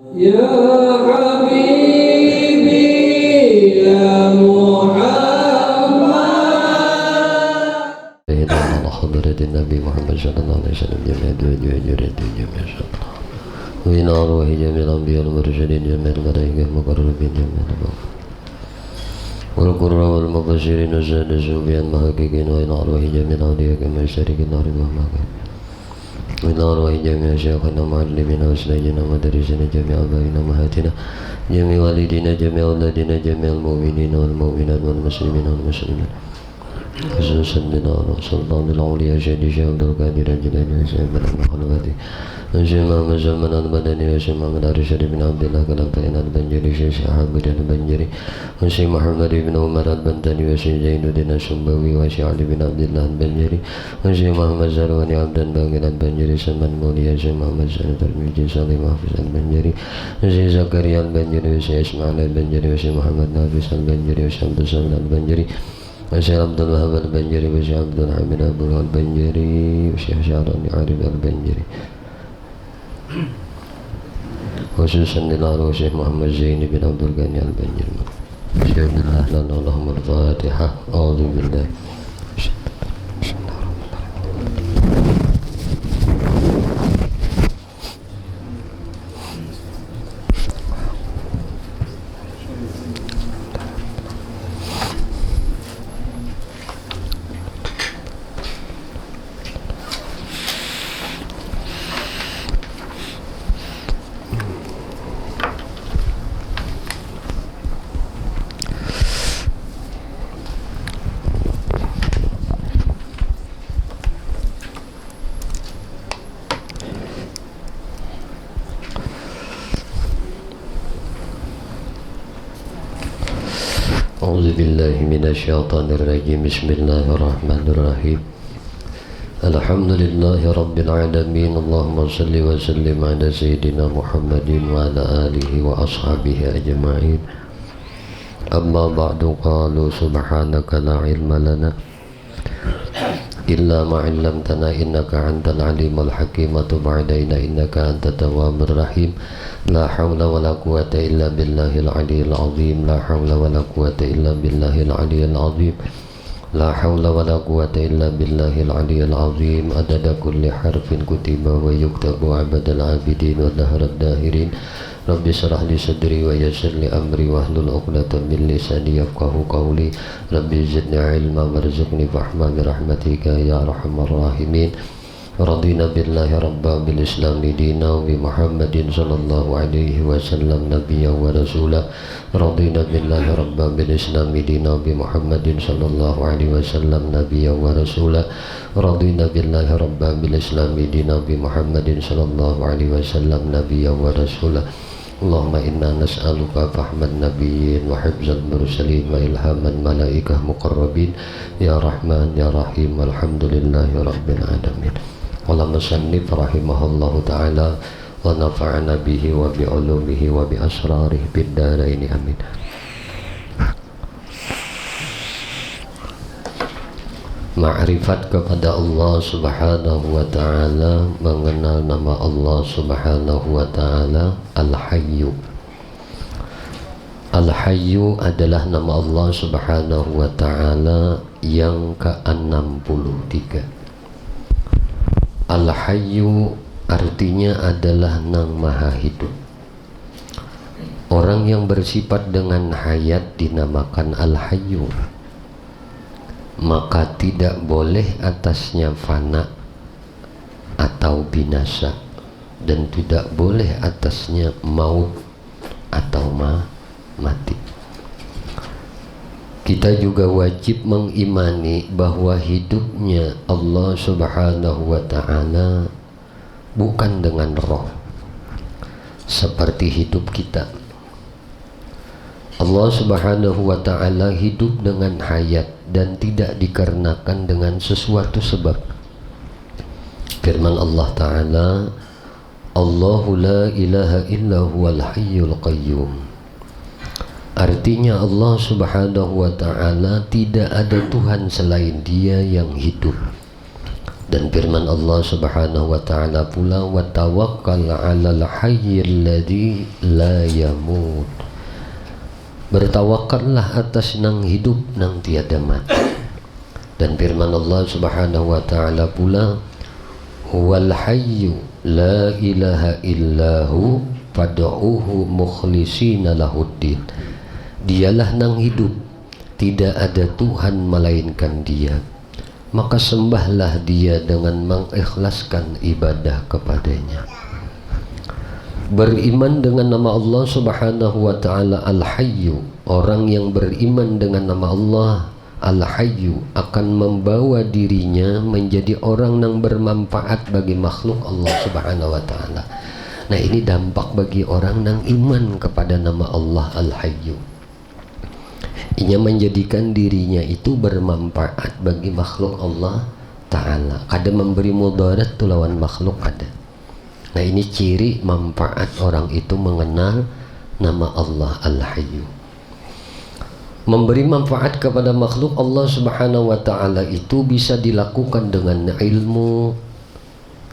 يا حبيبي يا محمد إلى حضرة النبي محمد صلى الله عليه وسلم جميع الدعاء جميع الصلاة وإلى أرواح جميع الأنبياء والمرسلين جميع الملائكة المقربين جميع الأبواب والقراء والمبشرين والسادة الصوفياء المحققين وإلى أرواح جميع الأولياء كما يشترك النار والمحققين وإلى أرواح جميع شيخنا ومعلمنا وأساتذتنا ومدرسنا جميع آبائنا وأمهاتنا جميع والدينا جميع أولادنا جميع المؤمنين والمؤمنات والمسلمين والمسلمات خصوصا لنا سلطان الأولياء سيدي شيخ عبد القادر الجيلاني وسيد المخلوقات وسيد محمد سلمان المدني وسيد محمد الرشيد بن عبد الله كلامتين البنجري سيد حامد البنجري وسيد محمد بن عمر البنتاني وسيد زين الدين الشنبوي وسيد علي بن عبد الله البنجري وسيد محمد زرواني عبد الباقر البنجري سلمان مولي وسيد محمد سعيد الترمذي صالح محفوظ البنجري وسيد زكريا البنجري وسيد اسماعيل البنجري وسيد محمد نافس البنجري وسيد عبد الصمد البنجري وشيخ عبد الوهاب البنجري وشيخ عبد الحميد أبو البنجري وشيخ شعراني عارف البنجري خصوصا للعلو وشيخ محمد زين بن عبد الغني البنجري شيخ عبد الله لنا اللهم الفاتحة أعوذ بالله أعوذ بالله من الشيطان الرجيم بسم الله الرحمن الرحيم الحمد لله رب العالمين اللهم صل وسلم على سيدنا محمد وعلى آله وأصحابه أجمعين أما بعد قالوا سبحانك لا علم لنا إلا ما علمتنا إنك أنت العليم الحكيم تب علينا إنك أنت التواب الرحيم لا حول ولا قوة إلا بالله العلي العظيم لا حول ولا قوة إلا بالله العلي العظيم لا حول ولا قوة إلا بالله العلي العظيم عدد كل حرف كتب ويكتب عبد العابدين ودهر الداهرين رب اشرح لي صدري ويسر لي أمري واحلل عقدة من لساني يفقهوا قولي رب زدني علما وارزقني فهما برحمتك يا أرحم الراحمين رضينا بالله ربا بالإسلام دينا وبمحمد صلى الله عليه وسلم نبيا ورسولا رضينا بالله ربا بالإسلام دينا وبمحمد صلى الله عليه وسلم نبيا ورسولا رضينا بالله ربا بالإسلام دينا وبمحمد صلى الله عليه وسلم نبيا ورسولا اللهم إنا نسألك فهم النبيين وحفظ المرسلين وإلهام الملائكة مقربين يا رحمن يا رحيم الحمد لله رب العالمين قال المصنف رحمه الله تعالى ونفعنا به وبعلومه وبأسراره بالدارين آمين. Ma'rifat kepada Allah subhanahu wa ta'ala, mengenal nama Allah subhanahu wa ta'ala Al-Hayyu. Al-Hayyu adalah nama Allah subhanahu wa ta'ala yang ke-63. Al-Hayyu artinya adalah Nang Maha Hidup. Orang yang bersifat dengan hayat dinamakan Al-Hayyu, maka tidak boleh atasnya fana atau binasa, dan tidak boleh atasnya maut atau mati. Kita juga wajib mengimani bahwa hidupnya Allah subhanahu wa ta'ala bukan dengan roh seperti hidup kita. Allah subhanahu wa ta'ala hidup dengan hayat dan tidak dikarenakan dengan sesuatu sebab. Firman Allah ta'ala, Allahu la ilaha illa huwal hayyul qayyum. Artinya Allah subhanahu wa ta'ala tidak ada Tuhan selain Dia yang hidup Dan firman Allah Subhanahu wa taala pula, wa tawakkal 'alal hayyil ladzi la yamut. Bertawakallah atas nang hidup nang tiada mati. Dan firman Allah Subhanahu wa taala pula, huwal hayyu la ilaha illahu fad'uhu mukhlishina lahuddin. Dialah nang hidup, tidak ada Tuhan melainkan Dia, maka sembahlah Dia dengan mengikhlaskan ibadah kepadanya. Beriman dengan nama Allah Subhanahu wa taala Al-Hayyu, orang yang beriman dengan nama Allah Al-Hayyu akan membawa dirinya menjadi orang yang bermanfaat bagi makhluk Allah Subhanahu wa taala. Nah, ini dampak bagi orang yang iman kepada nama Allah Al-Hayyu. Ia menjadikan dirinya itu bermanfaat bagi makhluk Allah Ta'ala. Kada memberi mudarat tu lawan makhluk ada. Nah, ini ciri manfaat orang itu mengenal nama Allah Al-Hayyu. Memberi manfaat kepada makhluk Allah Subhanahu wa taala itu bisa dilakukan dengan ilmu.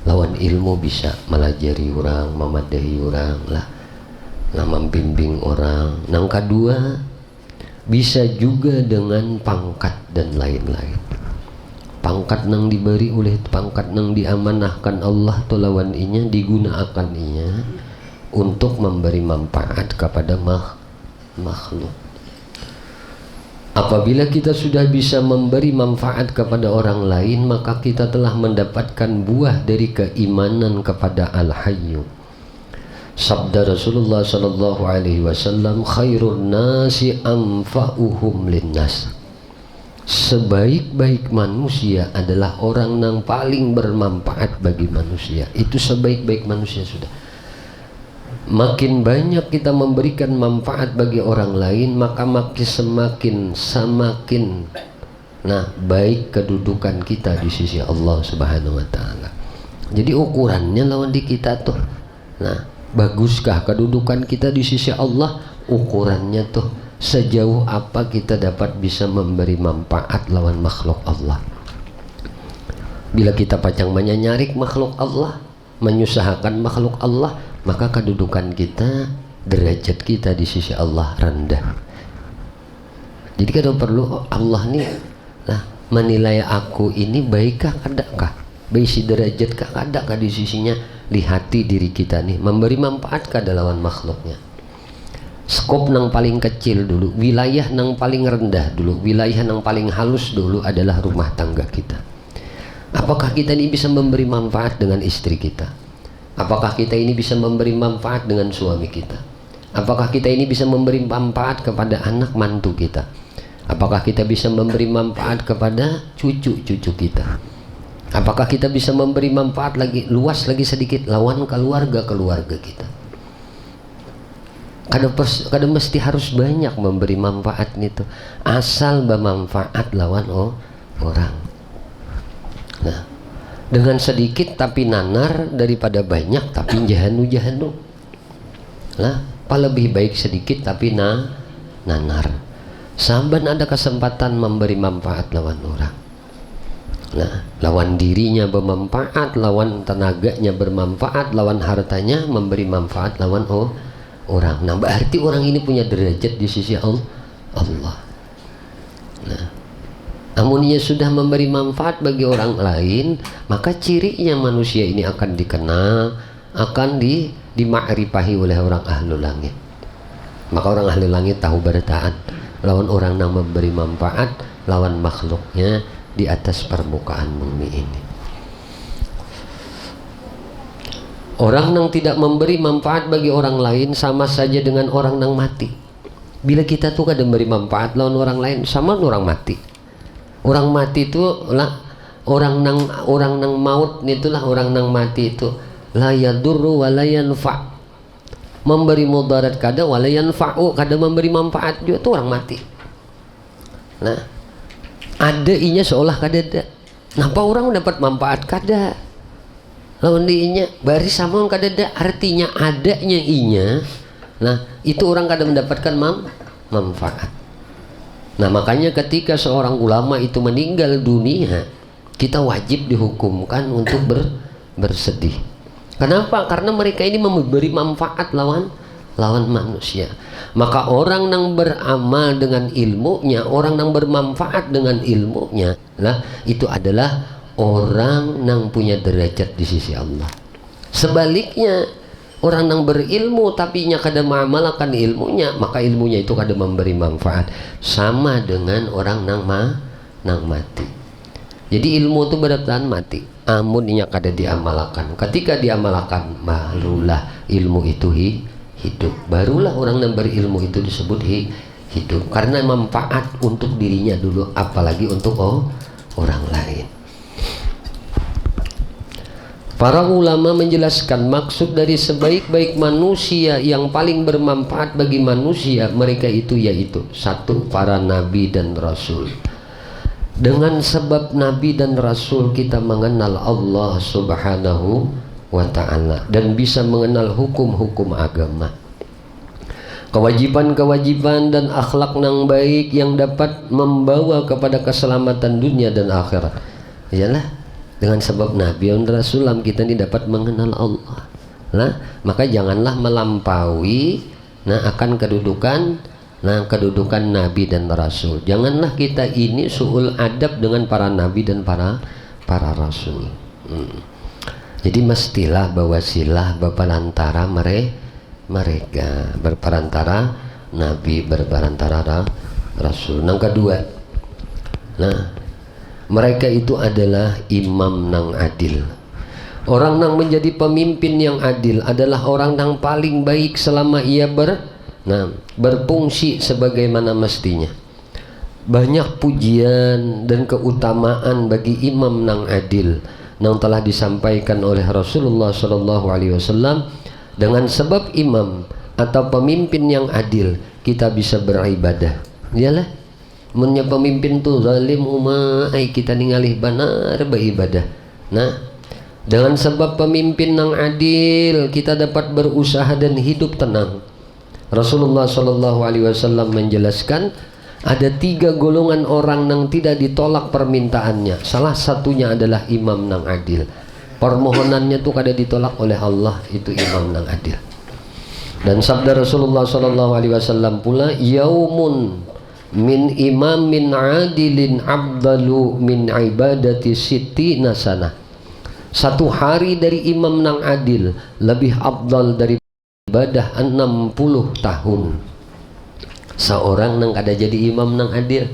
Lawan ilmu bisa melajari orang, memadahi orang lah, membimbing orang. Yang kedua, bisa juga dengan pangkat dan lain-lain. Pangkat nang diberi oleh pangkat nang diamanahkan Allah tu lawan inya digunakan inya untuk memberi manfaat kepada makhluk. Apabila kita sudah bisa memberi manfaat kepada orang lain, maka kita telah mendapatkan buah dari keimanan kepada Al-Hayyu. Sabda Rasulullah sallallahu alaihi wasallam, khairun nasi anfa'uhum linnas. Sebaik-baik manusia adalah orang yang paling bermanfaat bagi manusia. Itu sebaik-baik manusia sudah. Makin banyak kita memberikan manfaat bagi orang lain, maka semakin baik kedudukan kita di sisi Allah Subhanahu wa taala. Jadi ukurannya lawan di kita tuh. Nah, baguskah kedudukan kita di sisi Allah? Ukurannya tuh sejauh apa kita dapat bisa memberi manfaat lawan makhluk Allah. Bila kita pacang menyarik makhluk Allah, menyusahkan makhluk Allah, maka kedudukan kita, derajat kita di sisi Allah rendah. Jadi kada perlu Allah nih menilai aku ini baikkah kadakah, baisi derajat kah kadakah di sisinya. Lihati diri kita nih memberi manfaat kada lawan makhluknya. Skop nang paling kecil dulu, wilayah nang paling rendah dulu, wilayah nang paling halus dulu adalah rumah tangga kita. Apakah kita ini bisa memberi manfaat dengan istri kita? Apakah kita ini bisa memberi manfaat dengan suami kita? Apakah kita ini bisa memberi manfaat kepada anak mantu kita? Apakah kita bisa memberi manfaat kepada cucu-cucu kita? Apakah kita bisa memberi manfaat lagi luas lagi sedikit lawan keluarga kita? Kada mesti harus banyak memberi manfaat itu, asal bermanfaat lawan orang. Nah, dengan sedikit tapi nanar daripada banyak tapi jahanu. Lah, lebih baik sedikit tapi nanar. Saban ada kesempatan memberi manfaat lawan orang. Nah, lawan dirinya bermanfaat, lawan tenaganya bermanfaat, lawan hartanya memberi manfaat lawan orang. Nah, berarti orang ini punya derajat di sisi Allah. Nah, amunnya sudah memberi manfaat bagi orang lain, maka cirinya manusia ini akan dikenal, akan dima'rifahi oleh orang ahlul langit. Maka orang ahlul langit tahu bertaan lawan orang yang memberi manfaat lawan makhluknya di atas permukaan bumi ini. Orang yang tidak memberi manfaat bagi orang lain sama saja dengan orang yang mati. Bila kita tuh kada memberi manfaat lawan orang lain, sama orang mati. Orang mati itu lah orang nang maut itulah orang nang mati itu la yadurru wa la yanfa. Memberi mudarat kada wa la yanfa'u, kada memberi manfaat juga itu orang mati. Nah, ada inya seolah kada ada. Napa orang dapat manfaat kada? Lawan diinya baris sama kada ada, artinya adanya inya. Nah, itu orang kada mendapatkan manfaat. Nah, makanya ketika seorang ulama itu meninggal dunia, kita wajib dihukumkan untuk bersedih. Kenapa? Karena mereka ini memberi manfaat lawan manusia. Maka orang yang beramal dengan ilmunya, orang yang bermanfaat dengan ilmunya, lah itu adalah orang yang punya derajat di sisi Allah. Sebaliknya, orang yang berilmu tapi nya kada mengamalkan ilmunya, maka ilmunya itu kada memberi manfaat, sama dengan orang nang mati. Jadi ilmu itu berarti mati, amun nya kada diamalkan. Ketika diamalkan, barulah ilmu itu hidup. Barulah orang yang berilmu itu disebut hidup, karena manfaat untuk dirinya dulu, apalagi untuk orang lain. Para ulama menjelaskan maksud dari sebaik-baik manusia yang paling bermanfaat bagi manusia, mereka itu yaitu satu, para nabi dan rasul. Dengan sebab nabi dan rasul kita mengenal Allah Subhanahu wa ta'ala dan bisa mengenal hukum-hukum agama, kewajiban-kewajiban dan akhlak yang baik yang dapat membawa kepada keselamatan dunia dan akhirat. Iyalah, dengan sebab nabi dan rasul kita ini dapat mengenal Allah. Nah, maka janganlah melampaui akan kedudukan nabi dan rasul. Janganlah kita ini su'ul adab dengan para nabi dan para rasul. Jadi mestilah bahwa silah berperantara mereka, berperantara nabi, berperantara rasul. Yang kedua, mereka itu adalah imam nang adil. Orang yang menjadi pemimpin yang adil adalah orang yang paling baik selama ia berfungsi sebagaimana mestinya. Banyak pujian dan keutamaan bagi imam nang adil yang telah disampaikan oleh Rasulullah SAW. Dengan sebab imam atau pemimpin yang adil, kita bisa beribadah. Iyalah, munnya pemimpin tu zalim kita ningali benar beribadah. Nah, dengan sebab pemimpin yang adil, kita dapat berusaha dan hidup tenang. Rasulullah SAW menjelaskan ada 3 golongan orang yang tidak ditolak permintaannya. Salah satunya adalah imam yang adil. Permohonannya tuh kada ditolak oleh Allah, itu imam yang adil. Dan sabda Rasulullah SAW pula, yaumun min imamin adilin abdalu min ibadati sittina sanah. Satu hari dari imam yang adil lebih abdal dari ibadah 60 tahun. Seorang yang kada jadi imam yang adil.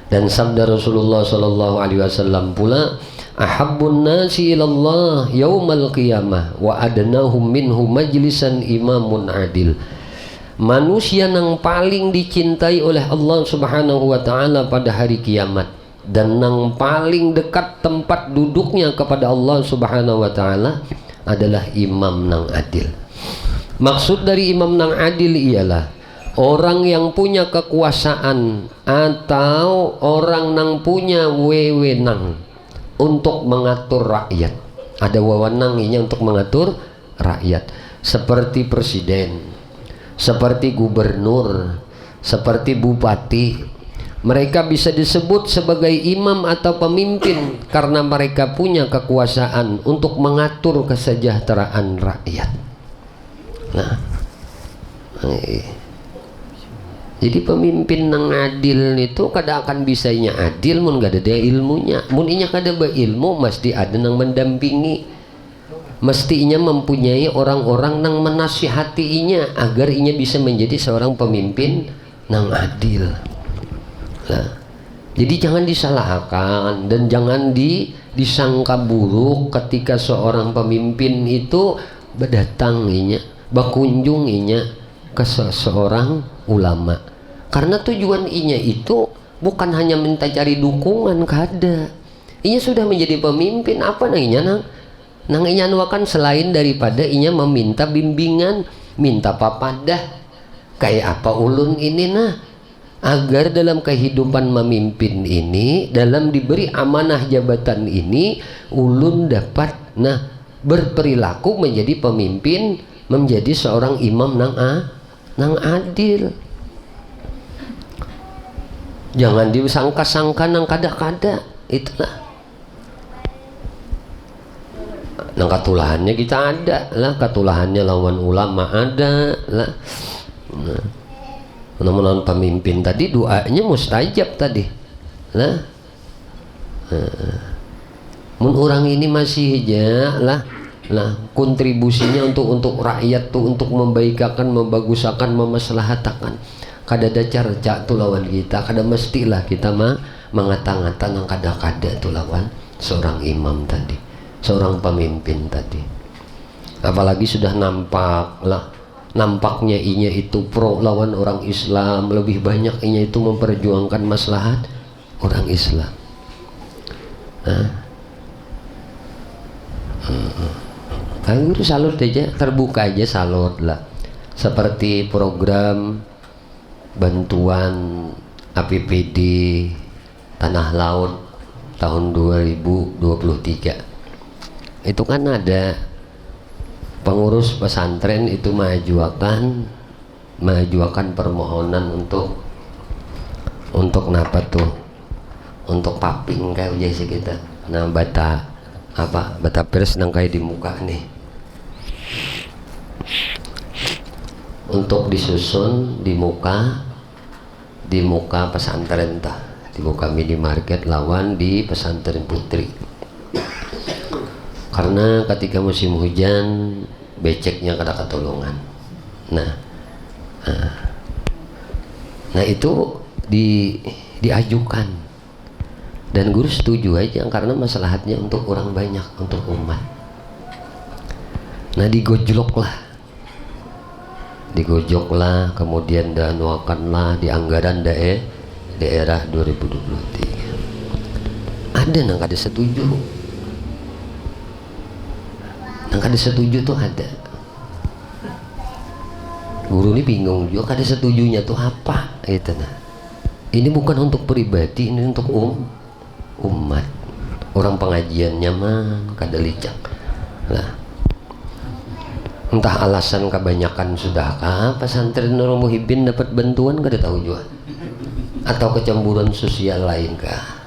Dan sabda Rasulullah SAW pula, ahabbun nasi ilallah yaumal qiyamah wa adnahum minhu majlisan imamun adil. Manusia yang paling dicintai oleh Allah Subhanahu wa ta'ala pada hari kiamat dan yang paling dekat tempat duduknya kepada Allah Subhanahu wa ta'ala adalah imam yang adil. Maksud dari imam yang adil ialah orang yang punya kekuasaan atau orang yang punya wewenang untuk mengatur rakyat. Ada wewenangnya untuk mengatur rakyat, seperti presiden, seperti gubernur, seperti bupati. Mereka bisa disebut sebagai imam atau pemimpin karena mereka punya kekuasaan untuk mengatur kesejahteraan rakyat. Jadi pemimpin yang adil itu kada akan bisanya adil mun gak ada ilmunya. Mun inya kada berilmu, mesti ada yang mendampingi, mestinya mempunyai orang-orang yang menasihatinya agar inya bisa menjadi seorang pemimpin yang adil. Jadi jangan disalahkan dan jangan disangka buruk ketika seorang pemimpin itu berdatanginya, berkunjunginya ke seorang ulama. Karena tujuan inya itu bukan hanya minta cari dukungan, kada. Inya sudah menjadi pemimpin, apa nang inya nuakan selain daripada inya meminta bimbingan, minta papadah. Kayak apa ulun ini agar dalam kehidupan memimpin ini, dalam diberi amanah jabatan ini, ulun dapat berperilaku menjadi pemimpin, menjadi seorang imam nang adil. Jangan disangka-sangka nang kada-kada itulah. Nang katulahannya kita ada lah, katulahannya lawan ulama ada lah. Namun pemimpin tadi doanya mustajab tadi lah. Mun orang ini masih aja lah kontribusinya untuk rakyat tuh, untuk membaikakan, membagusakan, memaslahatakan. Kada ada carca tuh lawan kita, kada mestilah kita mengata-ngata nang kada-kada tuh lawan seorang imam tadi, seorang pemimpin tadi. Apalagi sudah nampaknya inya itu pro lawan orang Islam, lebih banyak inya itu memperjuangkan maslahat orang Islam. Kan guru salur aja, terbuka aja salur lah, seperti program bantuan APBD Tanah Laut tahun 2023. Itu kan ada pengurus pesantren itu mengajukan permohonan untuk napa tuh, untuk paping kayak biasa kita. Nah bata pers nang kayak di muka nih, untuk disusun di muka pesantren tah, di muka minimarket lawan di pesantren putri. Karena ketika musim hujan beceknya kada ketolongan. Nah itu diajukan dan guru setuju aja karena maslahatnya untuk orang banyak, untuk umat. Nah digojoklah, kemudian danuakanlah di anggaran daerah 2023. Ada nang kada setuju. Nang kada setuju tuh ada. Guru ini bingung juga kada setujunya tuh apa itu nah. Ini bukan untuk pribadi, ini untuk umat. Orang pengajiannya mah kada licak lah. Entah alasan kebanyakan sudahkah pesantren Nurul Muhibin dapat bantuan kada tahu juga, atau kecemburuan sosial lainkah.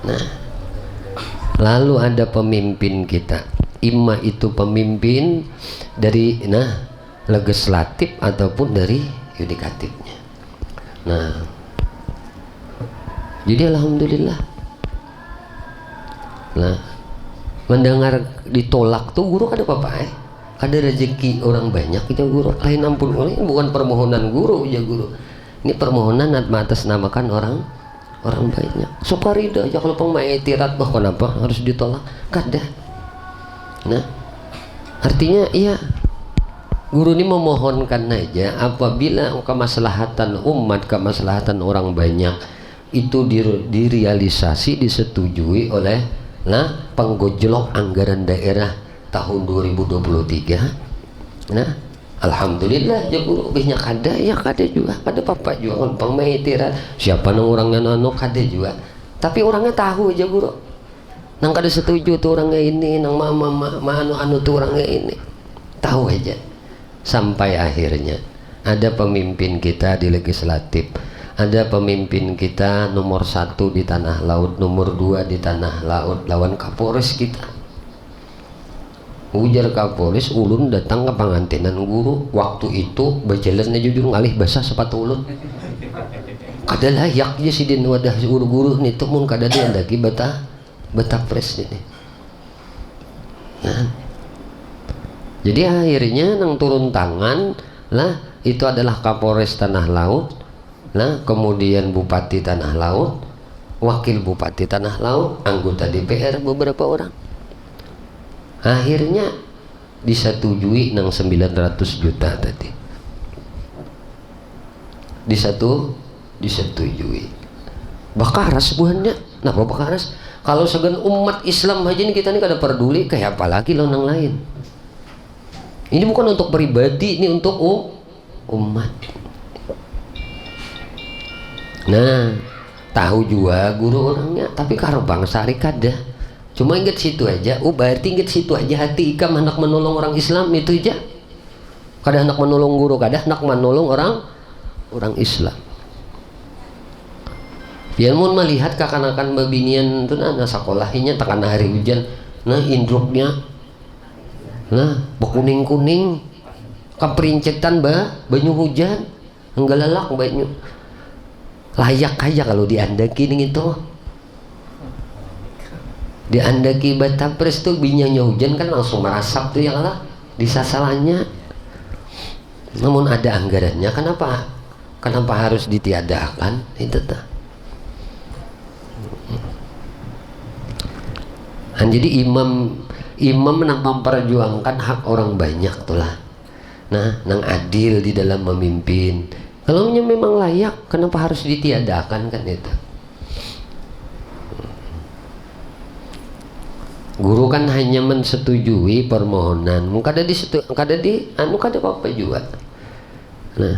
Nah lalu ada pemimpin kita, imma itu pemimpin dari legislatif ataupun dari yudikatifnya. Nah jadi alhamdulillah mendengar ditolak tuh guru kada apa-apa ada rezeki orang banyak itu guru, lain ampun, ini bukan permohonan guru ya guru, ini permohonan atas namakan orang banyak. Sukarida aja kalau pengmaitirat bah kenapa harus ditolak kada. Nah artinya iya guru ini memohonkan aja apabila kemaslahatan umat, kemaslahatan orang banyak itu direalisasi, disetujui oleh penggojlok anggaran daerah tahun 2023. Nah alhamdulillah ya guru, bihnya kada ya kada juga, kada apa juga pengmaitiran siapa nang orangnya kada juga, tapi orangnya tahu aja guru, nang kada setuju tuh orangnya ini, nang anu tuh orangnya ini tahu aja. Sampai akhirnya ada pemimpin kita di legislatif, ada pemimpin kita nomor 1 di Tanah Laut, nomor 2 di Tanah Laut lawan Kapolres kita. Ujar Kapolres, ulun datang ke pengantinan guru waktu itu berjalannya jujur ngalih basah sepatu ulun kada layak aja si din wadah guru-guru nih tuh mun kada dia lagi bata pres ini. Nah jadi akhirnya nang turun tangan lah itu adalah Kapolres Tanah Laut, kemudian Bupati Tanah Laut, Wakil Bupati Tanah Laut, anggota DPR beberapa orang. Akhirnya disetujui nang 900 juta tadi. Disetujui. Bakaras buahnya. Napa bakaras? Kalau segan umat Islam aja nih kita nih kada peduli, kayak apalagi lo nang lain. Ini bukan untuk pribadi, ini untuk umat. Nah, tahu juga guru orangnya, tapi karo bangsa kada. Cuma ingat situ aja, berarti ingat situ aja hati ikam hendak menolong orang Islam itu aja. Kada hendak menolong guru, kada hendak menolong orang Islam. Biar mun melihat kakanakan babinian itu nah sekolahnya tekan hari hujan, nah indruknya, nah bekuning kuning, kaperincetan banyu hujan, enggak lelak banyu, layak aja kalau diandaki gitu. Diandaki Batapres tuh binyanya hujan kan langsung merasap tuh ya lah di sasalannya. Namun ada anggarannya, kenapa harus ditiadakan itu tuh. Nah, jadi imam menang memperjuangkan hak orang banyak tuh lah. Nah, nang adil di dalam memimpin. Kalau memang layak, kenapa harus ditiadakan kan itu? Guru kan hanya mensetujui permohonan, kada apa-apa juga. Nah,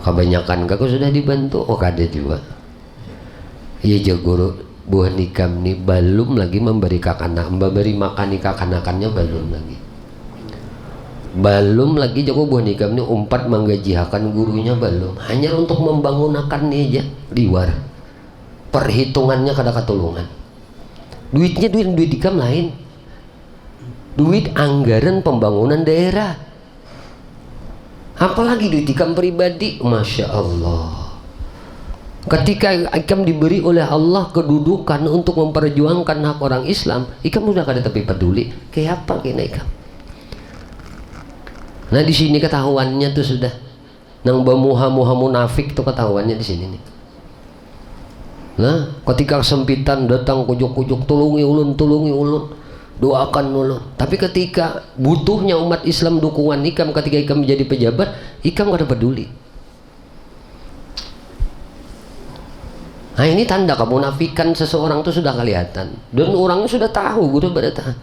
kebanyakan kakak sudah dibantu, kada juga. Iya guru buah nikam nih belum lagi memberi makan kakanakannya belum lagi jago buah nikam nih umpat menggajihakan gurunya belum, hanya untuk membangunakan nih aja liwar. Perhitungannya kada katulungan. Duitnya duit nikam lain. Duit anggaran pembangunan daerah. Apalagi duit nikam pribadi, masya Allah. Ketika ikam diberi oleh Allah kedudukan untuk memperjuangkan hak orang Islam, ikam sudah kada tapi peduli. Kayak apa kena ikam? Nah di sini ketahuannya tuh sudah. Nang bamuha munafik tuh ketahuannya di sini nih. Nah, ketika kesempitan datang kujuk-kujuk tulungi ulun, doakan ulun. Tapi ketika butuhnya umat Islam dukungan ikam, ketika ikam menjadi pejabat, ikam kada peduli. Nah ini tanda kemunafikan seseorang itu sudah kelihatan, dan orangnya sudah tahu guru berita.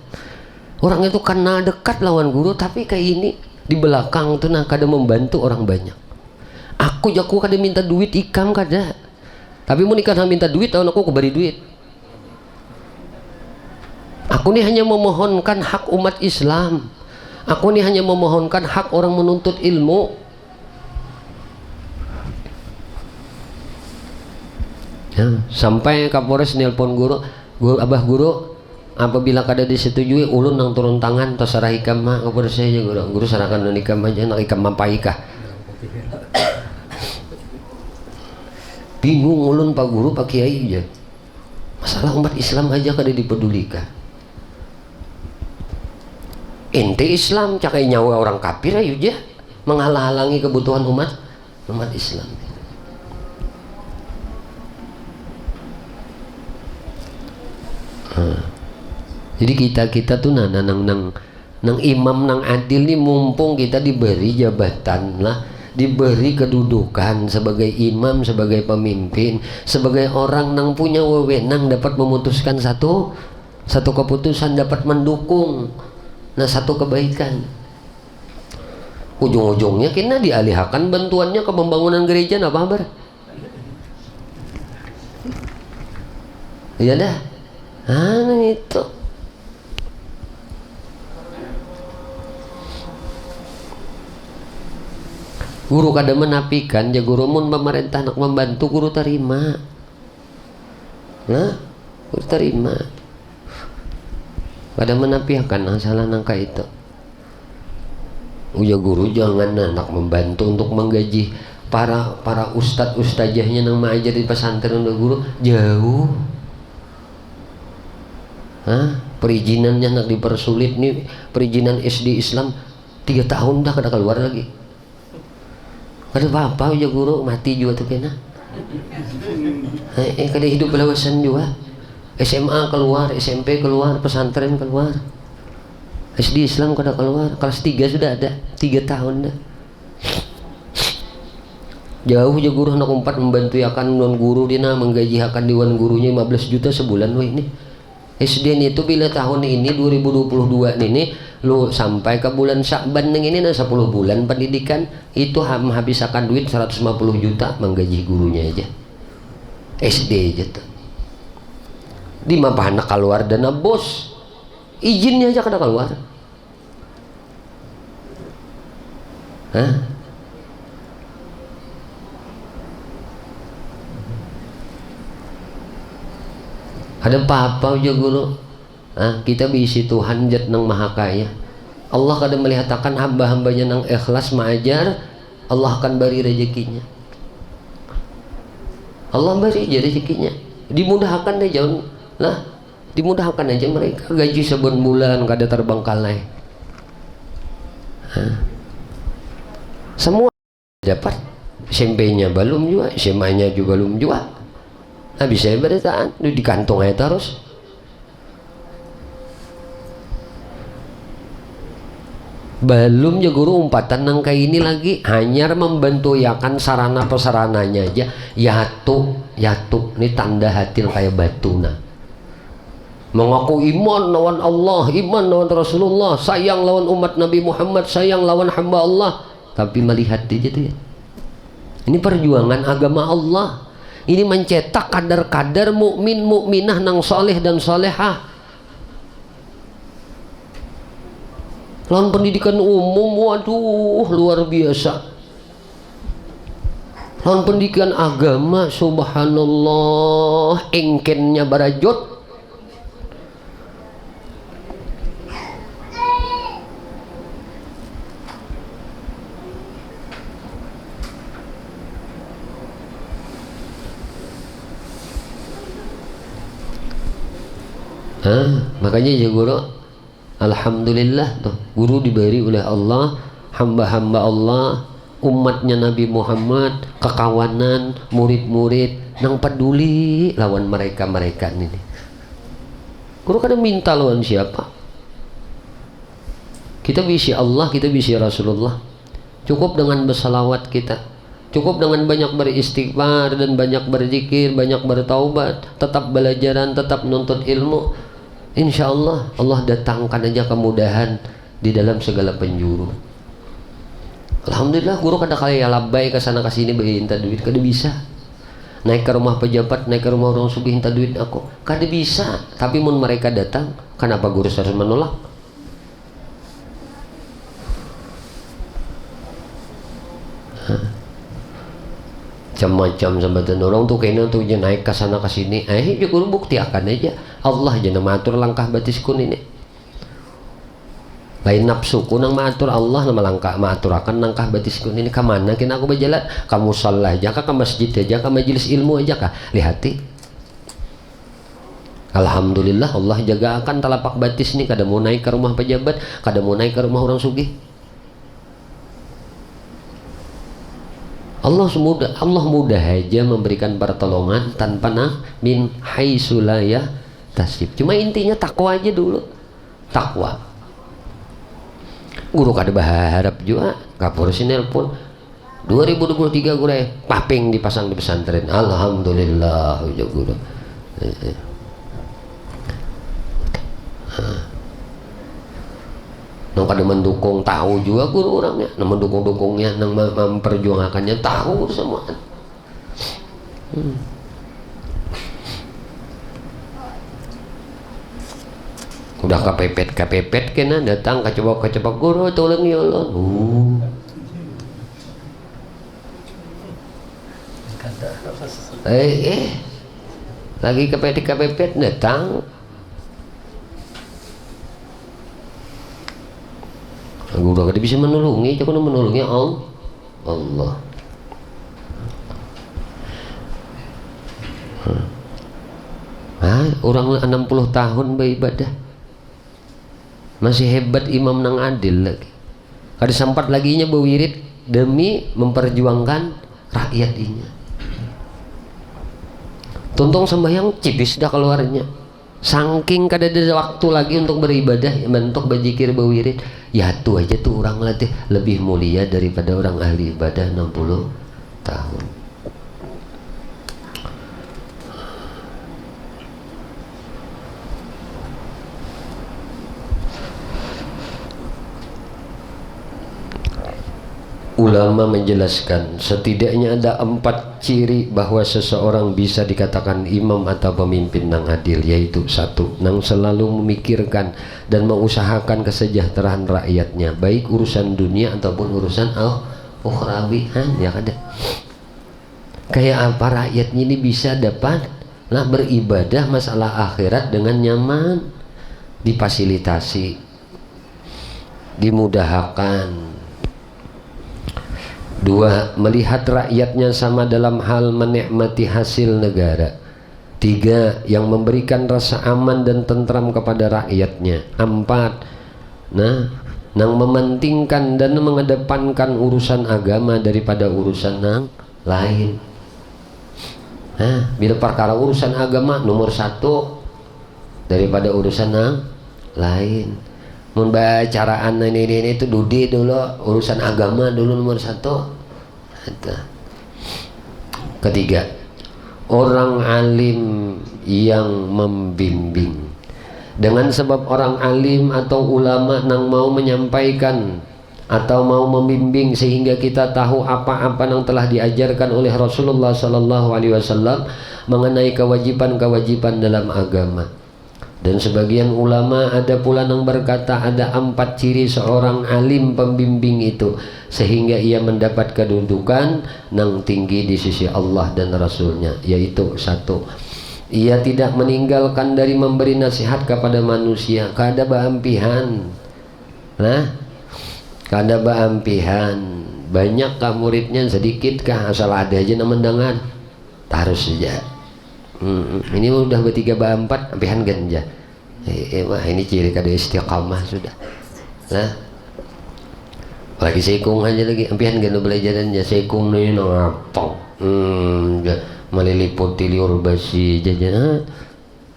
Orang itu karena dekat lawan guru, tapi kayak ini di belakang tuh nah kada membantu orang banyak. Aku kada minta duit ikam kada. Tapi mau nikah minta duit, tahun aku beri duit. Aku ini hanya memohonkan hak umat Islam. Aku ini hanya memohonkan hak orang menuntut ilmu. Ya, sampai Kapolres nelpon guru, abah guru, apabila kada disetujui ulun nang turun tangan terserah ikam mah Kapolres aja guru serahkan ikam aja nak ikam mampaikah. Bingung ulun pak guru pak kiai aja, masalah umat Islam aja kada dipedulikan. Ente Islam cakai nyawa orang kafir aja menghalang-halangi kebutuhan umat Islam. Jadi kita tuh nang imam nang adil nih, mumpung kita diberi jabatan lah, diberi kedudukan sebagai imam, sebagai pemimpin, sebagai orang nang punya wewenang dapat memutuskan satu keputusan, dapat mendukung satu kebaikan. Ujung-ujungnya kita dialihkan bantuannya ke pembangunan gereja, apa kabar? Iya dah. Itu guru kada menapikan ya guru, mun pemerintah nak membantu guru terima. Nah, guru terima. Kada menapikan masalah nangka itu. Uya guru jangan nak membantu untuk menggaji para ustadzahnya nang mengajar di pesantren guru jauh. Perizinannya nak dipersulit nih, perizinan SD Islam 3 tahun dah kada keluar lagi. Kada apa-apa ya guru, mati juga tuh kena. Kada hidup belawasan juga. SMA keluar, SMP keluar, pesantren keluar. SD Islam kada keluar, kelas 3 sudah ada 3 tahun dah. Jauh ya guru nak umpat membantu akan non guru dina menggaji akan dewan gurunya 15 juta sebulan weh ini. SD itu bila tahun ini 2022 ini lu sampai ke bulan Syakban ini 10 bulan pendidikan itu menghabiskan duit 150 juta menggaji gurunya aja. SD aja tuh. Di mana anak keluar dana bos, izinnya aja kada keluar. Kada apa-apa aja guru. Kita bisi Tuhan jat nang maha kaya. Allah kada melihatkan hamba-hambanya nang ikhlas maajar, Allah akan beri rezekinya. Allah beri aja rezekinya. Dimudahkan aja lah, dimudahkan aja mereka gaji sebulan bulan kada terbengkalai. Semua dapat. SMP-nya belum juga, SMA-nya juga belum juga. Habis saya beritaan di kantong aja terus. Belum ya guru umpatan nang kayak ini lagi, hanya membantu yakan sarana prasarananya aja. Yatu ini tanda hati kayak batu nah. Mengaku iman lawan Allah, iman lawan Rasulullah, sayang lawan umat Nabi Muhammad, sayang lawan hamba Allah, tapi melihat dia gitu ya. Ini perjuangan agama Allah. Ini mencetak kadar-kadar mukmin mukminah nang soleh dan solehah. Lawan pendidikan umum, waduh luar biasa. Lawan pendidikan agama, subhanallah, engkennya barajot. Makanya ya guru, alhamdulillah tuh guru diberi oleh Allah, hamba-hamba Allah, umatnya Nabi Muhammad, kekawanan, murid-murid nang peduli lawan mereka ini. Guru kadang minta lawan siapa? Kita bisi Allah, kita bisi Rasulullah. Cukup dengan bersalawat kita, cukup dengan banyak beristighfar dan banyak berzikir, banyak bertaubat, tetap belajaran, tetap menuntut ilmu. Insya Allah, Allah datangkan aja kemudahan di dalam segala penjuru. Alhamdulillah, guru kada kaya labai ke sana ke sini minta duit, kada bisa. Naik ke rumah pejabat, naik ke rumah orang sugih minta duit aku, kada bisa. Tapi mun mereka datang, kenapa guru harus menolak? Macam-macam sambatan orang tuh kayaknya tuh aja naik ke sana ke sini. Ya guru bukti akan aja Allah aja nama atur langkah batisku ini. Lain nafsuku nang maatur Allah nama langkah maatur akan langkah batisku ini. Kemana kena aku berjalan? Kamu salah aja kah, ke masjid aja, ke majelis ilmu aja kah? Lihati. Alhamdulillah Allah jaga akan telapak batis ini. Kada mau naik ke rumah pejabat, kada mau naik ke rumah orang sugih. Allah mudah aja memberikan pertolongan tanpa min haitsulayah tasib. Cuma intinya takwa aja dulu, takwa. Guru kada berharap juga kapur sinelpon 2023 guru paping dipasang di pesantren. Alhamdulillah ya guru. Nang kada mendukung tahu juga guru orangnya, nang mendukung-dukungnya, nang memperjuangkannya tahu semua. Udah kepepet kena datang kecepak guru tolong ya Allah. Lagi kepepet datang. Guru kada bisa menolongi, jangan menolongnya Allah. Orang 60 tahun beribadah masih hebat, imam nang adil lagi. Kada sempat laginya berwirid demi memperjuangkan rakyat ini. Tuntung sembahyang cipis dah keluarnya. Saking kada ada waktu lagi untuk beribadah, bentuk berzikir berwirid, ya tuh aja tuh orang latih lebih mulia daripada orang ahli ibadah 60 tahun. Ulama menjelaskan setidaknya ada 4 ciri bahwa seseorang bisa dikatakan imam atau pemimpin nang adil, yaitu 1, nang selalu memikirkan dan mengusahakan kesejahteraan rakyatnya, baik urusan dunia ataupun urusan ukhrawi. Ya kada kayak apa rakyatnya ini bisa dapat Nah, beribadah masalah akhirat dengan nyaman, difasilitasi, dimudahkan. 2. Melihat rakyatnya sama dalam hal menikmati hasil negara. 3. Yang memberikan rasa aman dan tentram kepada rakyatnya. 4. Nang mementingkan dan mengedepankan urusan agama daripada urusan yang lain. Bila perkara urusan agama nomor 1 daripada urusan yang lain. Membacaraan ini itu dudi dulu, urusan agama dulu nomor 1. Ketiga, orang alim yang membimbing. Dengan sebab orang alim atau ulama nang mau menyampaikan atau mau membimbing sehingga kita tahu apa-apa yang telah diajarkan oleh Rasulullah SAW mengenai kewajiban-kewajiban dalam agama. Dan sebagian ulama ada pula yang berkata ada 4 ciri seorang alim pembimbing itu sehingga ia mendapat kedudukan yang tinggi di sisi Allah dan Rasulnya, yaitu 1. Ia tidak meninggalkan dari memberi nasihat kepada manusia. Kada baampihan. Kada baampihan. Banyak kah muridnya, sedikit kah, asal ada aja nama mendengar. Harus saja. Ini udah bertiga berempat, ampihan ganja. Ini ciri kada istiqamah sudah. Lagi sekung aja lagi, ampihan ganda belajarannya sekung nih ngapong. Meliliputi liur basi jajan.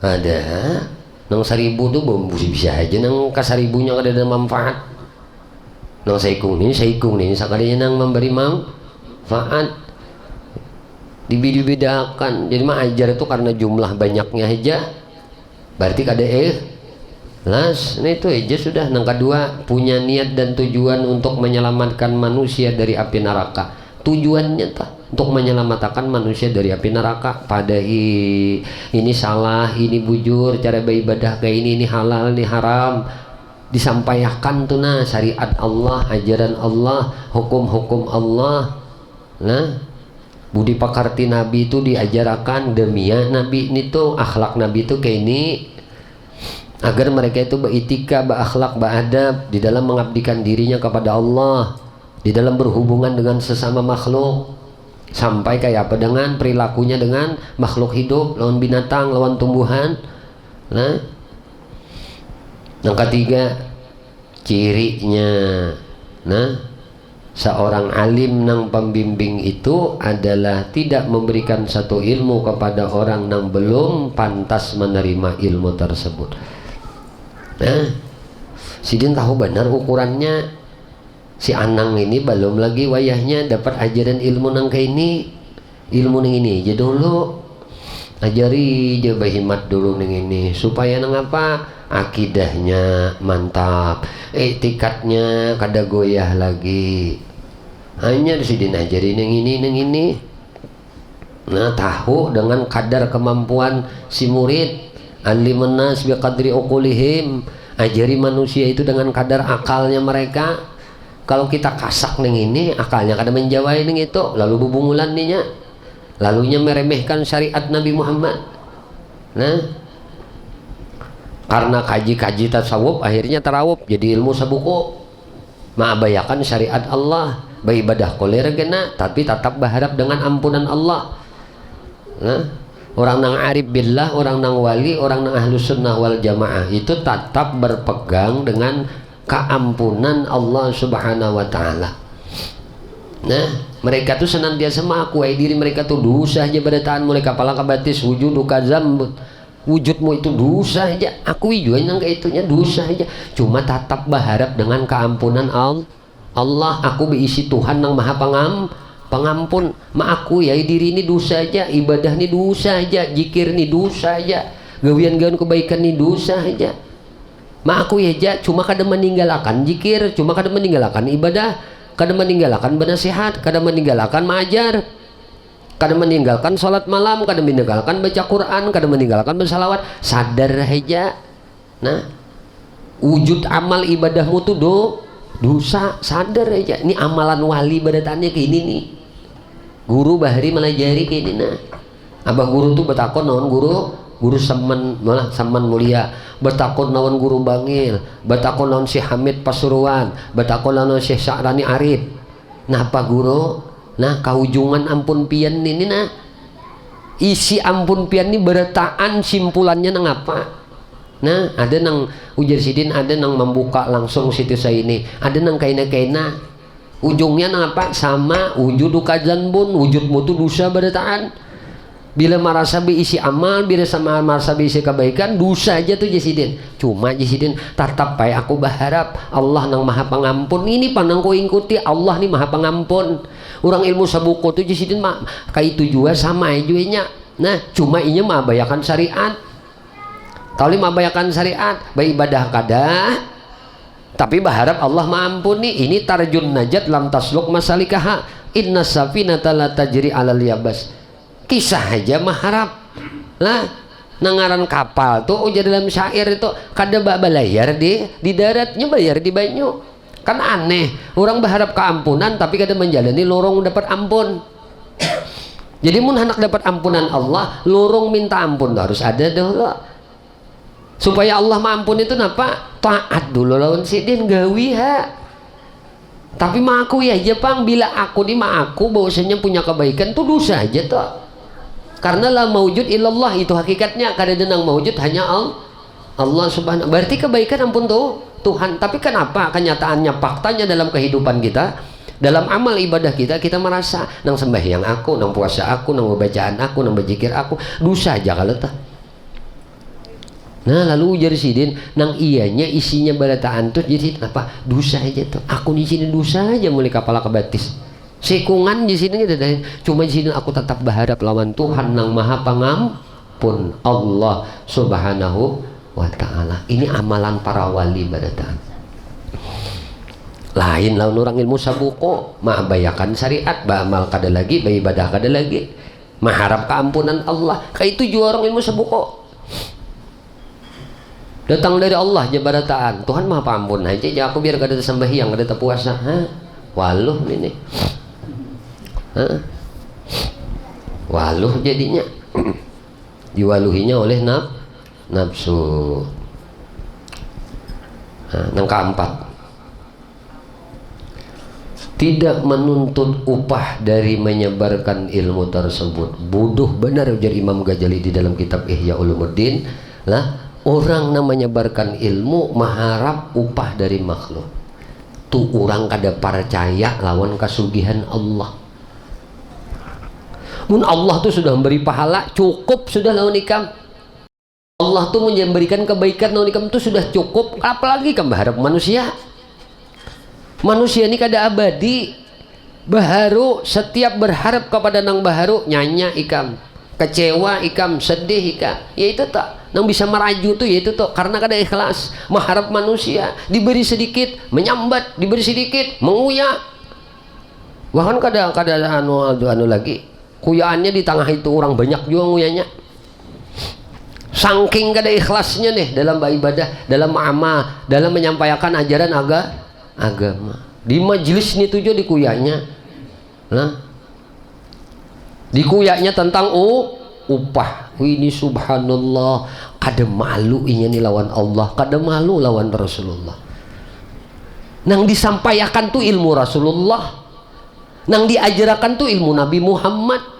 Ada. Nang 1000 tuh bisa aja nang kasaribunya kada ada manfaat. Nang sekung nih sakalinya nang memberi manfaat. Dibeda-bedakan. Jadi mah ajar itu karena jumlah banyaknya aja berarti kada las. Nah itu aja sudah. Yang kedua, punya niat dan tujuan untuk menyelamatkan manusia dari api neraka. Tujuannya untuk menyelamatkan manusia dari api neraka. Pada ini salah, ini bujur, cara beribadah kayak ini halal, ini haram. Disampaikan tuh syariat Allah, ajaran Allah, hukum-hukum Allah. Budi pakarti Nabi itu diajarkan demian Nabi ini tuh akhlak Nabi itu kayak ini agar mereka itu beretika, berakhlak, beradab di dalam mengabdikan dirinya kepada Allah, di dalam berhubungan dengan sesama makhluk, sampai kayak apa dengan perilakunya dengan makhluk hidup, lawan binatang, lawan tumbuhan. Yang ketiga, cirinya seorang alim nang pembimbing itu adalah tidak memberikan satu ilmu kepada orang yang belum pantas menerima ilmu tersebut. Sidin tahu benar ukurannya si Anang ini belum lagi wayahnya dapat ajaran ilmu nang kayak ini, ilmu nang ini aja dulu, ajari aja bahimat dulu nang ini supaya nang apa akidahnya mantap, etikatnya kada goyah lagi. Hanya disidin ajarin yang ini. Tahu dengan kadar kemampuan si murid. Alimun nas biqadri uqulihim. Ajari manusia itu dengan kadar akalnya mereka. Kalau kita kasak neng ini, akalnya kada menjawai neng itu, lalu bubungulan ninya, lalunya meremehkan syariat Nabi Muhammad. Karena kaji-kaji tasawuf akhirnya tarawuf jadi ilmu sabuku, mengabayakan syariat Allah, beribadah koler kena tapi tetap berharap dengan ampunan Allah. Orang nang arif billah, orang nang wali, orang nang ahlus sunnah wal jamaah itu tetap berpegang dengan keampunan Allah subhanahu wa ta'ala. Mereka tuh senantiasa mengakui diri mereka tuh dosa aja berataan mulai kepala ke batis, wujud ukazam, wujudmu itu dosa aja, akui juga yang kayak itunya dosa aja, cuma tetap berharap dengan keampunan Allah. Aku berisi Tuhan yang maha pengampun, aku ya diri ini dosa aja, ibadah ini dosa aja, zikir ini dosa aja, gawian-gawian kebaikan ini dosa aja, aku ya aja, cuma kadang meninggalkan zikir, cuma kadang meninggalkan ibadah, kadang meninggalkan bernasihat, kadang meninggalkan mengajar, kadang meninggalkan sholat malam, kadang meninggalkan baca Quran, kadang meninggalkan bersalawat. Sadar aja, wujud amal ibadahmu tuh dosa, sadar aja. Ini amalan wali badatannya kayak ini nih, guru bahari melajari kayak ini Abah guru tuh betakon naon guru semen malah semen mulia, betakon naon guru Bangil, betakon naon Syekh Hamid Pasuruan, betakon naon Syekh Sya'rani Arif. Nah Pak Guru, nah kaujungan ampun pian ini nah isi ampun pian ini beretaan simpulannya nang apa? Nah ada nang ujar sidin, ada nang membuka langsung situs saya ini, ada nang kaina ujungnya nang apa? Sama wujud ukazan bun, wujud mutu dosa beretaan. Bila merasa isi amal, bila sama merasa isi kebaikan, dosa aja tuh Jasidin. Cuma Jasidin tatap baik aku berharap Allah nang maha pengampun. Ini pandang ku ikuti Allah nih maha pengampun. Orang ilmu sabuku tuh Jasidin mah kayak itu juga sama aja. Nah cuma inya mah abayakan syariat. Kalau mah abayakan syariat, baik ibadah kadah. Tapi berharap Allah maampuni. Ini tarjun najat lam tasluk masalikaha. Inna safinata la tajri alal yabas. Kisah aja mengharap lah nangaran kapal tuh ujar dalam syair itu kada balayar di daratnya bayar di banyu kan aneh orang berharap keampunan tapi kada menjalani lorong dapat ampun. Jadi mun hendak dapat ampunan Allah lorong minta ampun harus ada dulu supaya Allah maampun itu napa taat dulu lawan sidin gawi ha. Tapi mah aku ya aja pang bila aku di mah aku bahwasanya punya kebaikan tuh dosa aja tuh. Karena la maujud illallah itu hakikatnya kada denang maujud hanya Allah subhanahu. Berarti kebaikan ampun tuh Tuhan. Tapi kenapa kenyataannya faktanya dalam kehidupan kita, dalam amal ibadah kita merasa nang sembahyang aku, nang puasa aku, nang bacaan aku, nang berzikir aku dosa aja kalau tah. Nah lalu ujar sidin nang ianya isinya barataan tuh jadi apa dosa aja tuh. Aku di sini dosa aja mulai kepala kebatis. Sekungan di sini cuma di sini aku tetap berharap lawan Tuhan nang maha pengampun Allah subhanahu wa ta'ala. Ini amalan para wali barataan. Lain lawan orang ilmu sabuko mah bayakan syariat ba'amal kada lagi beribadah kada lagi mengharap keampunan Allah. Kayak itu juga orang ilmu sabuko datang dari Allah aja barataan Tuhan maha pengampun aja aku biar kada sembahyang kada puasa waluh ini waluh jadinya diwaluhinya oleh nafsu. Yang keempat tidak menuntut upah dari menyebarkan ilmu tersebut. Bodoh benar ujar Imam Ghazali di dalam kitab Ihya Ulumuddin lah orang yang menyebarkan ilmu mengharap upah dari makhluk tuh orang kada percaya lawan kasugihan Allah. Mun Allah tuh sudah memberi pahala cukup sudah lawan ikam. Allah tuh memberikan kebaikan lawan ikam tuh sudah cukup. Apalagi kamu berharap manusia. Manusia ini kada abadi. Baharu setiap berharap kepada nang baharu nyanya ikam, kecewa ikam, sedih ikam. Ya itu tak nang bisa meraju tuh yaitu tuh karena kada ikhlas mengharap manusia diberi sedikit menyambat, diberi sedikit menguyak. Bahkan kada anu lagi. Kuyaannya di tengah itu orang banyak juga nguyanya. Saking kada ikhlasnya nih dalam beribadah, dalam amal, dalam menyampaikan ajaran agama. Di majelis ini tuh di kuyanya. Nah. Di kuyanya tentang upah. Ini subhanallah, kada malu inya nih lawan Allah, kada malu lawan Rasulullah. Nang disampaikan tuh ilmu Rasulullah. Nang diajarkan tuh ilmu Nabi Muhammad.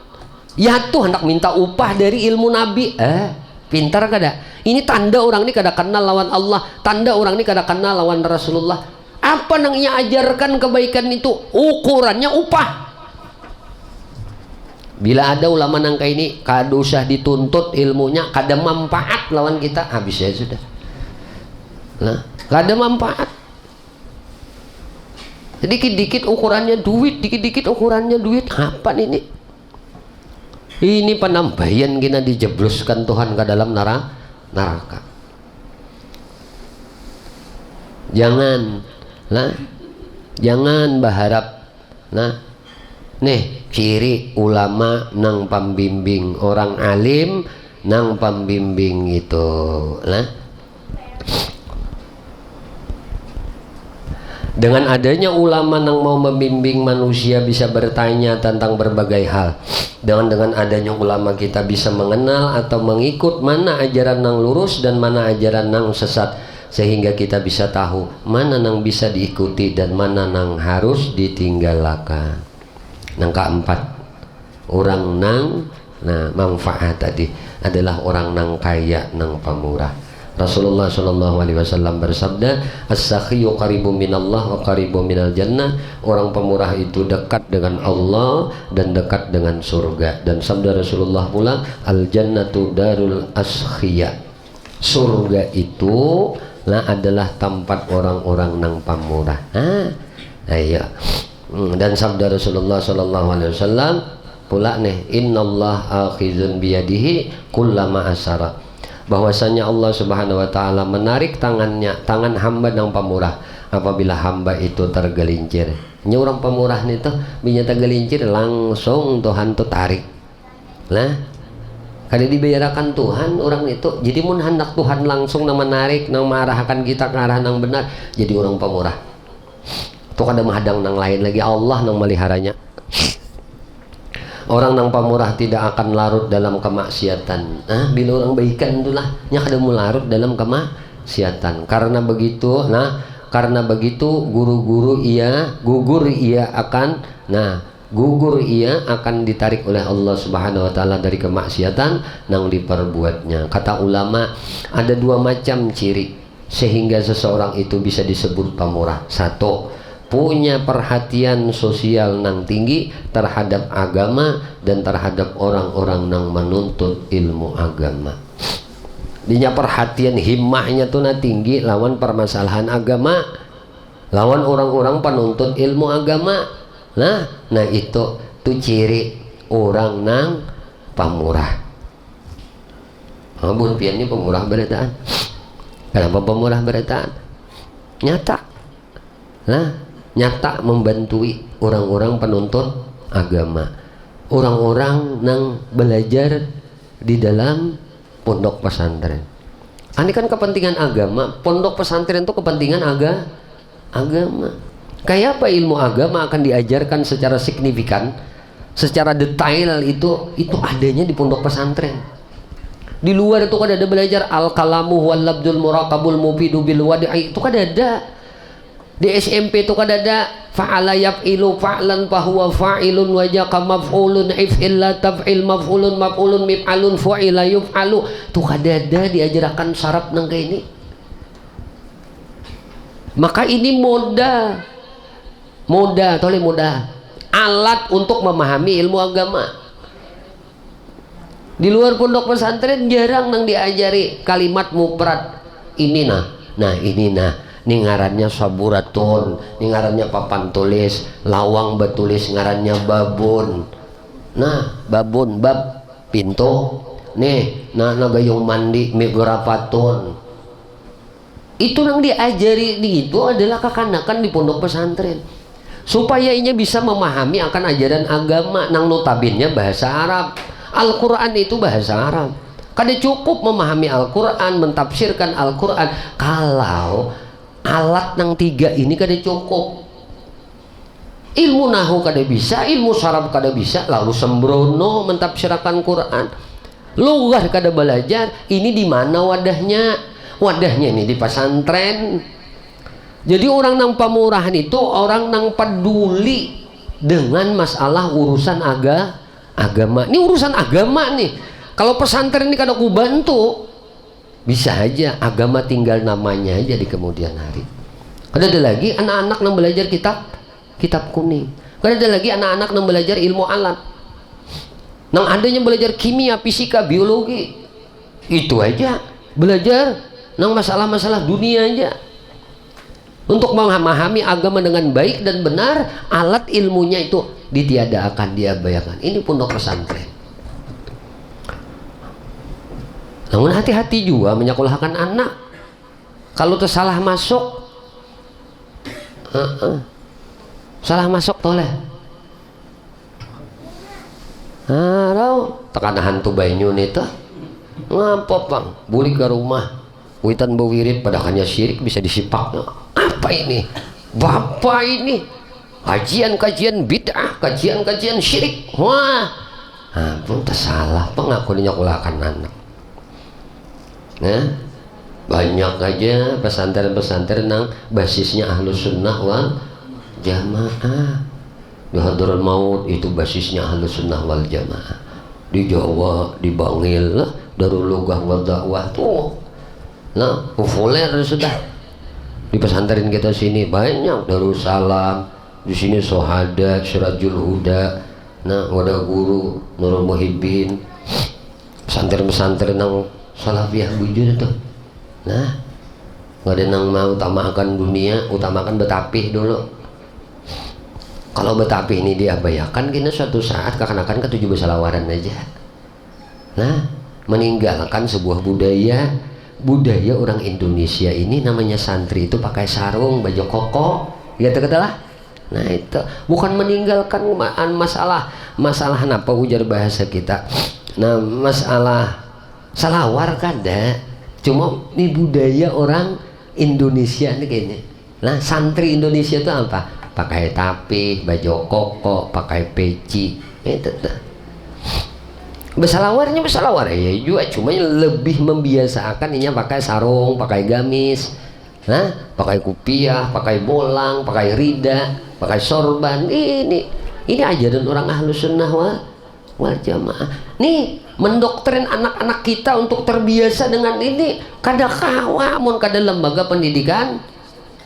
Ya tuh hendak minta upah dari ilmu Nabi. Pintar kada? Ini tanda orang ini kada kenal lawan Allah, tanda orang ini kada kenal lawan Rasulullah. Apa nang ia ajarkan kebaikan itu? Ukurannya upah. Bila ada ulama nang kayak ini kada usah dituntut ilmunya, kada manfaat lawan kita, habis ya sudah. Nah, kada manfaat. Dikit-dikit ukurannya duit, dikit-dikit ukurannya duit. Apa ini? Ini penambahan kita dijebloskan Tuhan ke dalam neraka. Jangan, nah, jangan berharap, nah, nih ciri ulama nang pembimbing orang alim nang pembimbing itu, nah. Dengan adanya ulama yang mau membimbing manusia bisa bertanya tentang berbagai hal, Dengan adanya ulama kita bisa mengenal atau mengikut mana ajaran nang lurus dan mana ajaran nang sesat, sehingga kita bisa tahu mana nang bisa diikuti dan mana nang harus ditinggalkan. Nang keempat, orang nang manfaat tadi adalah orang nang kaya nang pamurah. Rasulullah Shallallahu Alaihi Wasallam bersabda, as-sakhiyu qaribu minallah wa qaribu minal jannah. Orang pemurah itu dekat dengan Allah dan dekat dengan surga. Dan sabda Rasulullah pula, al jannatu darul askhiya. Surga itu adalah tempat orang-orang nang pemurah. Ayo. Dan sabda Rasulullah Shallallahu Alaihi Wasallam pula nih, innallah akhizun biyadihi kullama asara. Bahwasanya Allah Subhanahu wa taala menarik tangan hamba yang pemurah apabila hamba itu tergelincir. Nya orang pemurah nih tuh binya tergelincir langsung Tuhan tuh tarik. Nah, kada dibayarakan Tuhan orang itu. Jadi mun hendak Tuhan langsung menarik nang mengarahkan kita ke arah nang benar, jadi orang pemurah. Tuh kada menghadang nang lain lagi, Allah nang meliharanya. Orang nang pamurah tidak akan larut dalam kemaksiatan. Bila orang baikan itulah nya kada mau larut dalam kemaksiatan. Karena begitu, gugur ia akan ditarik oleh Allah Subhanahu wa taala dari kemaksiatan nang diperbuatnya. Kata ulama, ada dua macam ciri sehingga seseorang itu bisa disebut pamurah. Satu, punya perhatian sosial nang tinggi terhadap agama dan terhadap orang-orang nang menuntut ilmu agama. Dinya perhatian himmahnya tuh tinggi lawan permasalahan agama, lawan orang-orang penuntut ilmu agama. Nah itu tuh ciri orang nang pamurah. Bun pian ini pemurah berataan. Kenapa pemurah berataan? Nyata membantui orang-orang penuntut agama, orang-orang nang belajar di dalam pondok pesantren. Ini kan kepentingan agama. Pondok pesantren itu kepentingan agama. Kayak apa ilmu agama akan diajarkan secara signifikan, secara detail itu adanya di pondok pesantren. Di luar itu kan ada belajar al-kalamu wal labdul muraqabul mufidu bil wadi'i, itu kan ada. Di SMP itu kan ada fa'ala yaf'ilu fa'lan fahuwa fa'ilun wajaka maf'ulun if'illa taf'il maf'ulun mif'alun fu'ila yuf'alu. Itu kan ada diajarkan sarap nang kayak ini. Maka ini moda alat untuk memahami ilmu agama. Di luar pondok pesantren jarang nang diajari kalimat mufrad. Ini ini ngarannya saburatun, ini ngarannya papan tulis, lawang betulis ngarannya babun. Babun bab pintu. Gayung mandi migrapatun. Itu yang diajari itu adalah kekanakan di pondok pesantren. Supaya inya bisa memahami akan ajaran agama nang notabene bahasa Arab. Al-Quran itu bahasa Arab. Kada cukup memahami Al-Quran, mentafsirkan Al-Quran kalau alat nang tiga ini kada cukup. Ilmu nahu kada bisa, ilmu sarab kada bisa, lalu sembrono mentafsirkan Quran. Lugar kada belajar, ini di mana wadahnya? Wadahnya ini di pesantren. Jadi orang nang pamurahan itu orang nang peduli dengan masalah urusan agama. Ini urusan agama nih. Kalau pesantren ini kada ku bantu, bisa aja agama tinggal namanya aja di kemudian hari. Ada lagi anak-anak yang belajar kitab kuning. Ada lagi anak-anak yang belajar ilmu alat. Nang adanya belajar kimia, fisika, biologi. Itu aja belajar nang masalah-masalah dunia aja. Untuk memahami agama dengan baik dan benar, alat ilmunya itu ditiadakan, diabaikan. Ini pondok pesantren. Namun hati-hati juga menyekolahkan anak. Kalau tersalah masuk, salah masuk toleh. Tekan hantu banyu nih tuh. Ngapa bang? Buli ke rumah. Witan bawirit padakannya syirik bisa disipak. Apa ini? Bapak ini kajian-kajian bid'ah, kajian-kajian syirik. Wah, ampun tersalah pengakuan nyokolahkan anak. Nah, banyak aja pesantren-pesantren nang basisnya Ahlus Sunnah wal Jamaah. Di Hadratul Maut itu basisnya Ahlus Sunnah wal Jamaah. Di Jawa, di Bangil, Darul Lugah wal Dakwah tuh. Nah, populer sudah. Di pesantren kita sini banyak Darussalam, di sini Sohada, Sirajul Huda. Nah, wadah guru Nurul Muhibbin. Pesantren-pesantren nang salafiyah bujur itu. Nah, nggak ada yang mau utamakan dunia, utamakan betapih dulu. Kalau betapih ini diabayakan, kini suatu saat kekanakan ketujuh besalawaran aja. Nah, meninggalkan sebuah budaya orang Indonesia ini namanya santri itu pakai sarung, baju koko, gitu lah. Nah itu bukan meninggalkan masalah apa ujar bahasa kita. Nah masalah salawar kada, cuma ini budaya orang Indonesia nih kayaknya. Nah santri Indonesia itu apa? Pakai tapih, baju koko, pakai peci, itu tuh. Bersalawarnya bersalawar ya juga, cuma lebih membiasakan ini pakai sarung, pakai gamis, nah pakai kupiah, pakai bolang, pakai rida, pakai sorban. Ini ajaran orang Ahlus Sunnah wal Jamaah. Nih mendoktrin anak-anak kita untuk terbiasa dengan ini. Kada kawamun kada lembaga pendidikan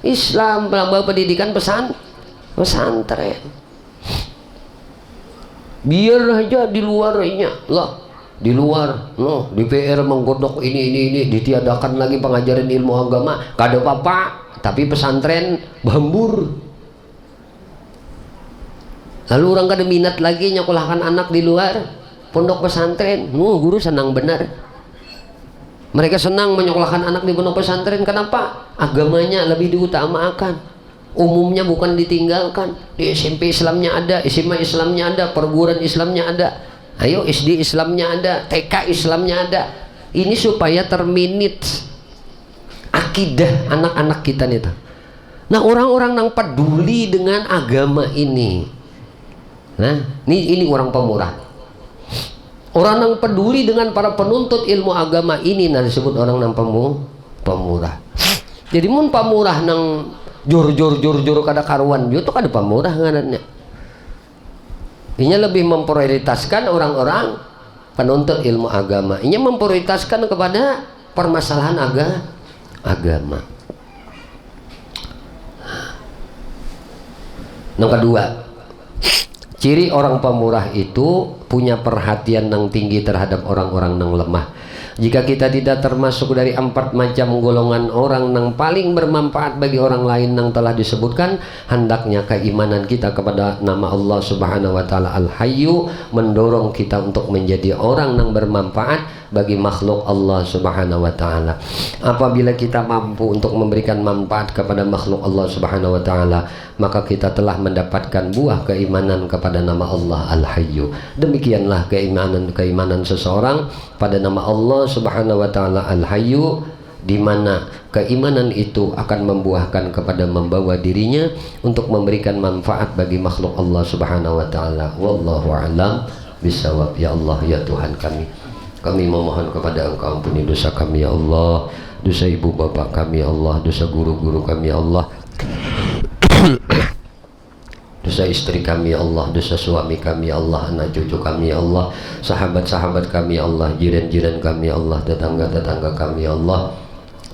Islam, lembaga pendidikan pesantren. Biar aja di luarnya lah, di luar loh, di PR menggodok ini ditiadakan lagi pengajaran ilmu agama kada apa-apa, tapi pesantren bambur. Lalu orang kada minat lagi nyekolahkan anak di luar pondok pesantren. Guru senang benar, mereka senang menyekolahkan anak di pondok pesantren. Kenapa? Agamanya lebih diutamakan, umumnya bukan ditinggalkan. Di SMP Islamnya ada, SMA Islamnya ada, perguruan Islamnya ada, ayo SD Islamnya ada, TK Islamnya ada. Ini supaya terminit akidah anak-anak kita nih. Nah orang-orang yang peduli dengan agama ini, nah ini orang pemurah, orang yang peduli dengan para penuntut ilmu agama ini, nah disebut orang yang pemurah. Jadi mun pemurah nang jor kada karuan itu kada pemurah ngarannya. Ini lebih memprioritaskan orang-orang penuntut ilmu agama. Ini memprioritaskan kepada permasalahan agama. Yang kedua, ciri orang pemurah itu punya perhatian yang tinggi terhadap orang-orang yang lemah. Jika kita tidak termasuk dari 4 macam golongan orang yang paling bermanfaat bagi orang lain yang telah disebutkan, hendaknya keimanan kita kepada nama Allah Subhanahu wa taala Al-Hayyu mendorong kita untuk menjadi orang yang bermanfaat bagi makhluk Allah Subhanahu wa taala. Apabila kita mampu untuk memberikan manfaat kepada makhluk Allah Subhanahu wa taala, maka kita telah mendapatkan buah keimanan kepada nama Allah Al-Hayyu. Demikianlah keimanan seseorang pada nama Allah Subhanahu wa taala Al-Hayyu, di mana keimanan itu akan membuahkan kepada membawa dirinya untuk memberikan manfaat bagi makhluk Allah Subhanahu wa taala. Wallahu a'lam bishawab. Ya Allah, ya Tuhan kami memohon kepada Engkau, ampuni dosa kami ya Allah, dosa ibu bapak kami ya Allah, dosa guru-guru kami ya Allah, dosa istri kami ya Allah, dosa suami kami ya Allah, anak cucu kami ya Allah, sahabat-sahabat kami ya Allah, jiran-jiran kami ya Allah, tetangga-tetangga kami ya Allah,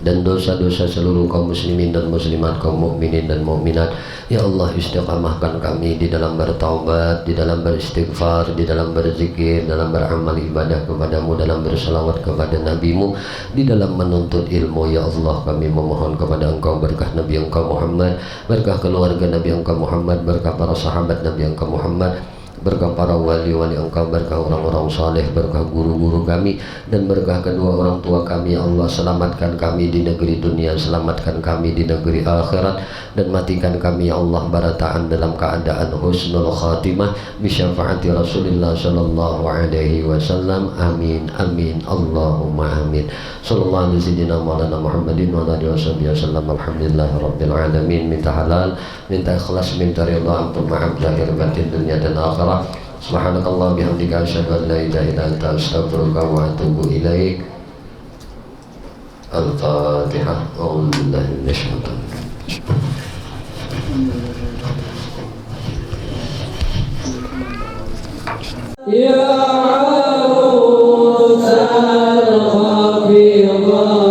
dan dosa-dosa seluruh kaum muslimin dan muslimat, kaum mukminin dan mukminat. Ya Allah, istiqamahkan kami di dalam bertaubat, di dalam beristighfar, di dalam berzikir, dalam beramal ibadah kepadamu, dalam berselawat kepada nabimu, di dalam menuntut ilmu. Ya Allah, kami memohon kepada Engkau berkah Nabi Engkau Muhammad, berkah keluarga Nabi Engkau Muhammad, berkah para sahabat Nabi Engkau Muhammad, berkah para wali-wali Engkau, berkah orang-orang saleh, berkah guru-guru kami, dan berkah kedua orang tua kami. Ya Allah, selamatkan kami di negeri dunia, selamatkan kami di negeri akhirat, dan matikan kami ya Allah barataan dalam keadaan husnul khatimah bi syafaati Rasulillah sallallahu alaihi wasallam. Amin amin Allahumma amin. Sallallahu alaihi sayyidina maulana Muhammadin wa alihi wasallam. Alhamdulillahi rabbil alamin. Minta halal, minta ikhlas, minta ridha, ampun maaf zahir batin dunia dan akhirat. Subhanakallah bihamdika asyhadu an la ilaha illa anta astaghfiruka wa atubu ilaik. Al-Fatihah. A'udzu billahi minasyaitonir rajim. Ya Rasul Khafiqah